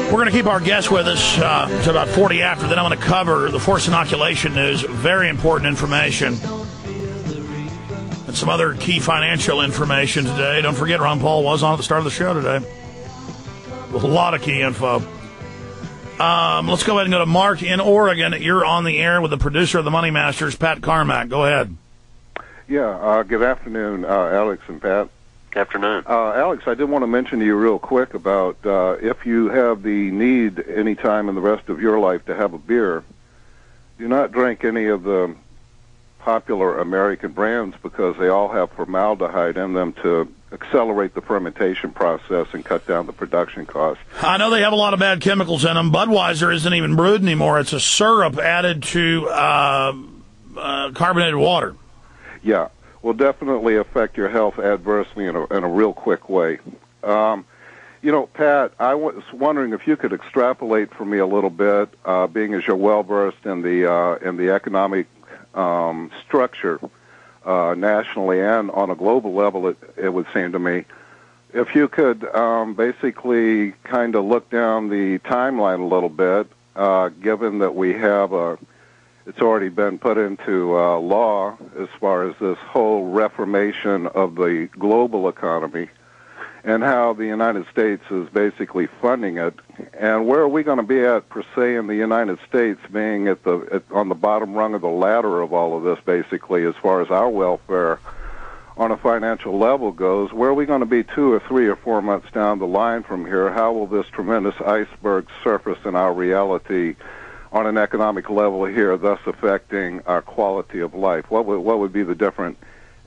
We're going to keep our guests with us to about 40 after. Then I'm going to cover the forced inoculation news. Very important information. And some other key financial information today. Don't forget, Ron Paul was on at the start of the show today. A lot of key info. Let's go ahead and go to Mark in Oregon. You're on the air with the producer of the Money Masters, Pat Carmack. Go ahead. Yeah, good afternoon, Alex and Pat. Good afternoon. Alex, I did want to mention to you real quick about if you have the need any time in the rest of your life to have a beer, do not drink any of the popular American brands because they all have formaldehyde in them to accelerate the fermentation process and cut down the production costs. I know they have a lot of bad chemicals in them. Budweiser isn't even brewed anymore. It's a syrup added to carbonated water. Yeah, will definitely affect your health adversely in a real quick way. You know, Pat, I was wondering if you could extrapolate for me a little bit, being as you're well-versed in the economic structure nationally and on a global level, it would seem to me. If you could basically kind of look down the timeline a little bit, given that we have it's already been put into law as far as this whole reformation of the global economy and how the United States is basically funding it. And where are we going to be at, per se, in the United States, being on the bottom rung of the ladder of all of this, basically, as far as our welfare on a financial level goes? Where are we going to be 2 or 3 or 4 months down the line from here? How will this tremendous iceberg surface in our reality on an economic level here, thus affecting our quality of life? What would be the different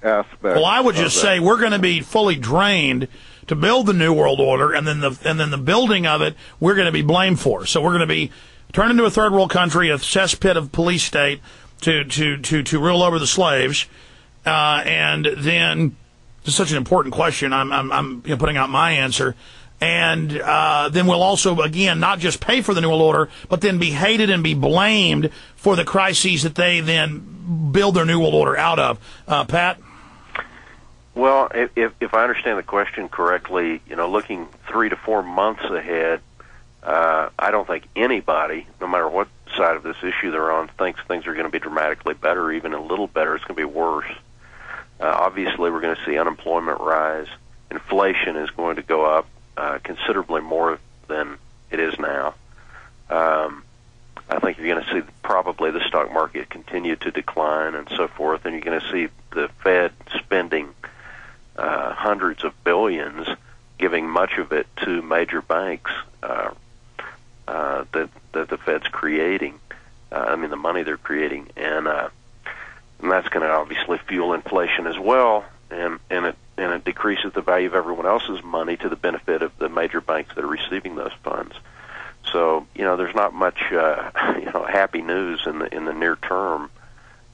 aspects? Well, I would just say we're going to be fully drained to build the New World Order, and then the building of it we're going to be blamed for. So we're going to be turned into a third world country, a cesspit of police state to rule over the slaves, and then it's such an important question. I'm putting out my answer. And then we'll also, again, not just pay for the New World Order, but then be hated and be blamed for the crises that they then build their New World Order out of. Pat? Well, if I understand the question correctly, looking 3 to 4 months ahead, I don't think anybody, no matter what side of this issue they're on, thinks things are going to be dramatically better, even a little better. It's going to be worse. Obviously, we're going to see unemployment rise. Inflation is going to go up considerably more than it is now. I think you're going to see probably the stock market continue to decline and so forth, and you're going to see the Fed spending hundreds of billions, giving much of it to major banks that the Fed's creating. The money they're creating, and that's going to obviously fuel inflation as well, and it decreases the value of everyone else's money to the benefit of the major banks that are receiving those funds. So, there's not much, happy news in the near term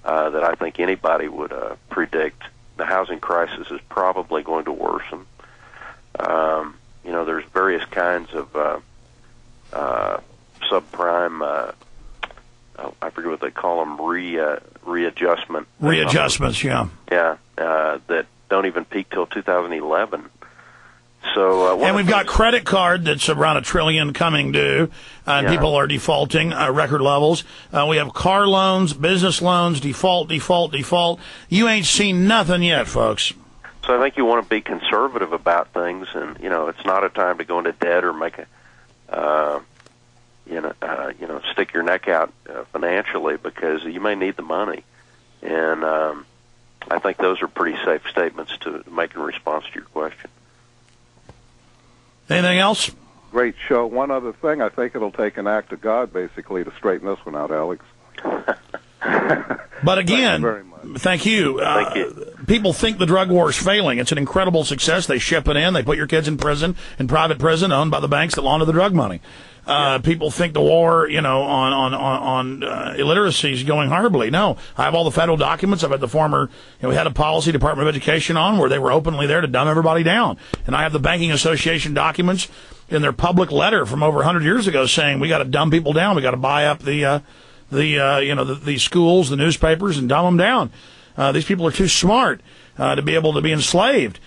that I think anybody would predict. The housing crisis is probably going to worsen. There's various kinds of subprime, I forget what they call them, readjustment. Readjustments, yeah. Yeah, that don't even peak till 2011. So, and we've got credit card that's around $1 trillion coming due, and people are defaulting record levels. We have car loans, business loans, default. You ain't seen nothing yet, folks. So I think you want to be conservative about things, and it's not a time to go into debt or make stick your neck out financially, because you may need the money. And I think those are pretty safe statements to make in response to your question. Anything else? Great show. One other thing, I think it'll take an act of God, basically, to straighten this one out, Alex. But again, thank you. Thank you. People think the drug war is failing. It's an incredible success. They ship it in. They put your kids in prison, in private prison, owned by the banks that launder the drug money. People think the war, on illiteracy is going horribly. No, I have all the federal documents. I've had the former, we had a policy Department of Education on where they were openly there to dumb everybody down. And I have the Banking Association documents in their public letter from over 100 years ago saying we got to dumb people down. We got to buy up the schools, the newspapers, and dumb them down. These people are too smart to be able to be enslaved.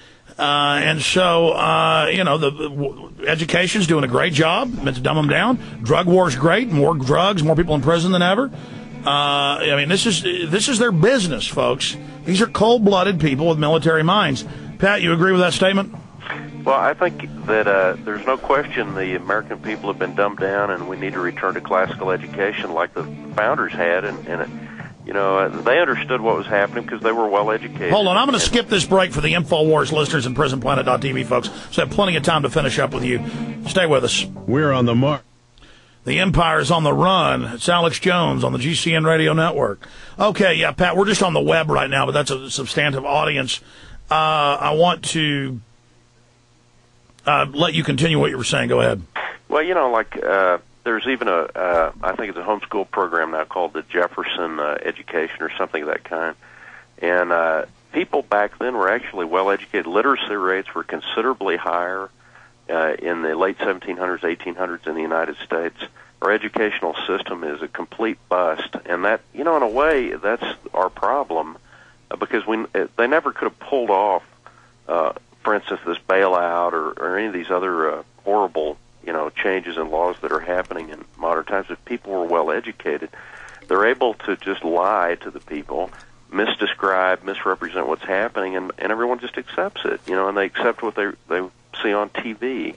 And so, the education's doing a great job. It's dumb them down. Drug war's great. More drugs, more people in prison than ever. This is their business, folks. These are cold-blooded people with military minds. Pat, you agree with that statement? Well, I think that there's no question the American people have been dumbed down, and we need to return to classical education like the founders had, they understood what was happening because they were well educated. Hold on, I'm going to skip this break for the InfoWars listeners and PrisonPlanet.tv folks, so I have plenty of time to finish up with you. Stay with us. We're on the mark. The Empire's on the run. It's Alex Jones on the GCN Radio Network. Okay, yeah, Pat, we're just on the web right now, but that's a substantive audience. I want to let you continue what you were saying. Go ahead. Well, there's even I think it's a homeschool program now called the Jefferson Education or something of that kind. And people back then were actually well educated. Literacy rates were considerably higher in the late 1700s, 1800s in the United States. Our educational system is a complete bust. And that, in a way, that's our problem because they never could have pulled off, for instance, this bailout or any of these other horrible changes in laws that are happening in modern times. If people were well educated, they're able to just lie to the people, misdescribe, misrepresent what's happening, and everyone just accepts it, and they accept what they see on TV,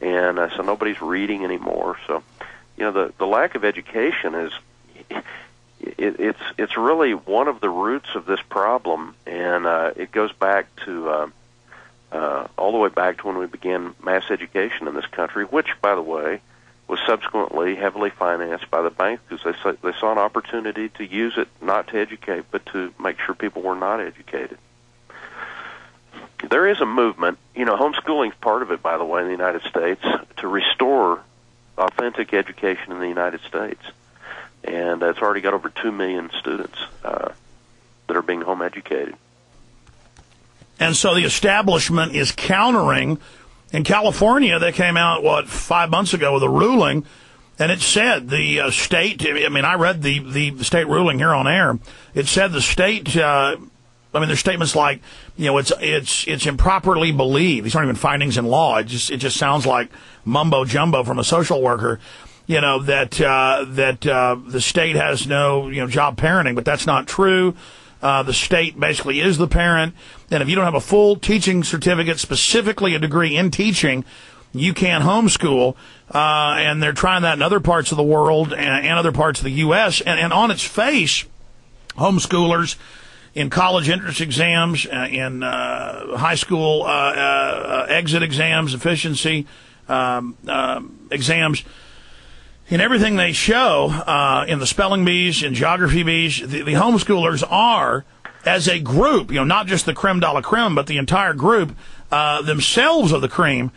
and so nobody's reading anymore. So, the lack of education is it's really one of the roots of this problem, and it goes back to all the way back to when we began mass education in this country, which, by the way, was subsequently heavily financed by the banks because they saw an opportunity to use it not to educate, but to make sure people were not educated. There is a movement, homeschooling is part of it, by the way, in the United States, to restore authentic education in the United States. And it's already got over 2 million students that are being home educated. And so the establishment is countering. In California, they came out, 5 months ago with a ruling, and it said the state, I read the state ruling here on air. It said the state, there's statements like, it's improperly believed. These aren't even findings in law. It just sounds like mumbo jumbo from a social worker, that the state has no, job parenting, but that's not true. The state basically is the parent, and if you don't have a full teaching certificate, specifically a degree in teaching, you can't homeschool, and they're trying that in other parts of the world and other parts of the U.S., and on its face, homeschoolers in college entrance exams, in high school exit exams, efficiency exams, in everything they show, in the spelling bees, in geography bees, the homeschoolers are, as a group, not just the creme de la creme, but the entire group, themselves are the cream.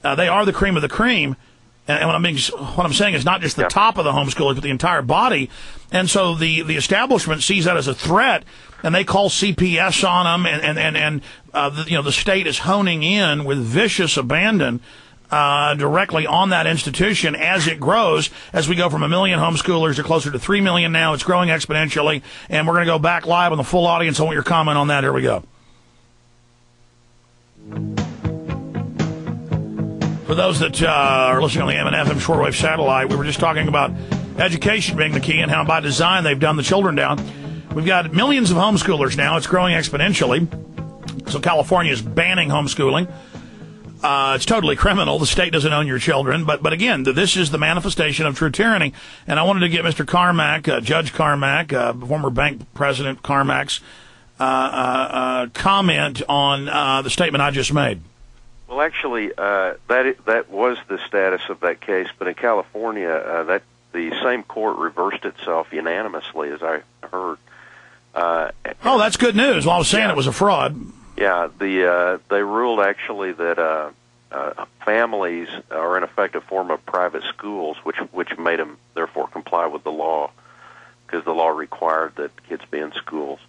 They are the cream of the cream. And what I'm saying is not just the top of the homeschoolers, but the entire body. And so the establishment sees that as a threat, and they call CPS on them, and the state is honing in with vicious abandon directly on that institution as it grows. As we go from 1 million homeschoolers to closer to 3 million now, it's growing exponentially, and we're going to go back live on the full audience. I want your comment on that. Here we go. For those that are listening on the M&FM shortwave satellite, we were just talking about education being the key and how by design they've done the children down. We've got millions of homeschoolers now. It's growing exponentially. So California is banning homeschooling. It's totally criminal. The state doesn't own your children. But again, this is the manifestation of true tyranny. And I wanted to get Mr. Carmack, Judge Carmack, former bank president Carmack's comment on the statement I just made. Well, actually, that was the status of that case. But in California, that the same court reversed itself unanimously, as I heard. Oh, that's good news. Well, I was saying it was a fraud. Yeah, they ruled actually that families are in effect a form of private schools, which made them therefore comply with the law, because the law required that kids be in schools.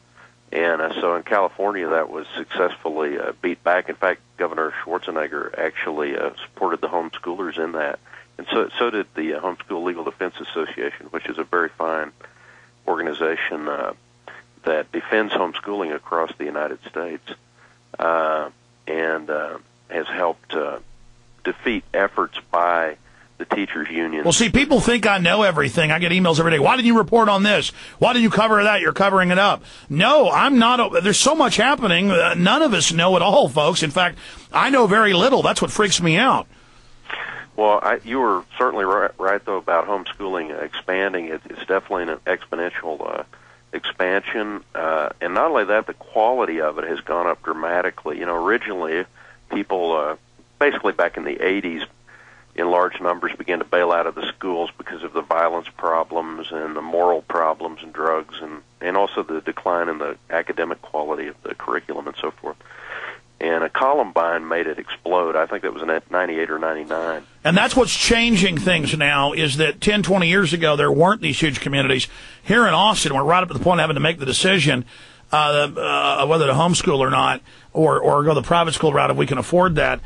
And so in California, that was successfully beat back. In fact, Governor Schwarzenegger actually supported the homeschoolers in that, and so did the Homeschool Legal Defense Association, which is a very fine organization that defends homeschooling across the United States. and has helped defeat efforts by the teachers' union. Well, see, people think I know everything. I get emails every day. Why didn't you report on this? Why didn't you cover that? You're covering it up. No, I'm not. There's so much happening. None of us know it all, folks. In fact, I know very little. That's what freaks me out. Well, you were certainly right, though, about homeschooling expanding. It's definitely an exponential expansion. And not only that, the quality of it has gone up dramatically. You know, originally, people, basically back in the 80s, in large numbers began to bail out of the schools because of the violence problems and the moral problems and drugs and also the decline in the academic quality of the curriculum and so forth. And a Columbine made it explode. I think that was in 98 or 99. And that's what's changing things now, is that 10, 20 years ago, there weren't these huge communities. Here in Austin, we're right up to the point of having to make the decision whether to homeschool or not, or go the private school route if we can afford that.